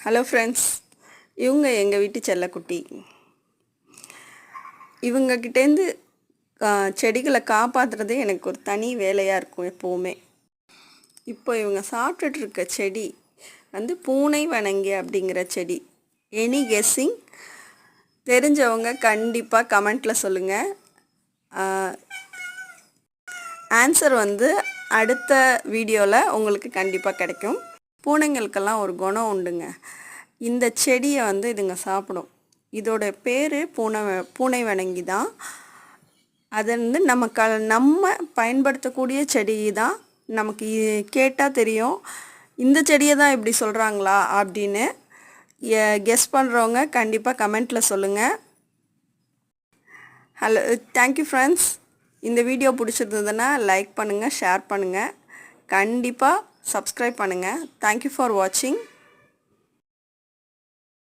Hello friends, இவங்க எங்கள் வீட்டு செல்லக்குட்டி. இவங்கக்கிட்டேருந்து செடிகளை காப்பாற்றுறது எனக்கு ஒரு தனி வேலையாக இருக்கும் எப்போவுமே. இப்போ இவங்க சாப்பிட்டுட்டு இருக்க செடி வந்து பூனை வணங்கி அப்படிங்கிற செடி. Any guessing? தெரிஞ்சவங்க கண்டிப்பாக கமெண்ட்டில் சொல்லுங்கள். ஆன்சர் வந்து அடுத்த வீடியோவில் உங்களுக்கு கண்டிப்பாக கிடைக்கும். பூனைங்களுக்கெல்லாம் ஒரு குணம் உண்டுங்க. இந்த செடியை வந்து இதுங்க சாப்பிடும். இதோட பேர் பூனை வணங்கி தான். அது வந்து நம்ம பயன்படுத்தக்கூடிய செடி தான். நமக்கு கேட்டால் தெரியும் இந்த செடியை தான் இப்படி சொல்கிறாங்களா அப்படின்னு. கெஸ் பண்ணுறவங்க கண்டிப்பாக கமெண்ட்டில் சொல்லுங்கள். Hello, thank you friends. இந்த வீடியோ பிடிச்சிருந்ததுன்னா லைக் பண்ணுங்கள், ஷேர் பண்ணுங்கள், கண்டிப்பாக சப்ஸ்கிரைப் பண்ணுங்கள். தேங்க்யூ ஃபார் வாட்சிங்.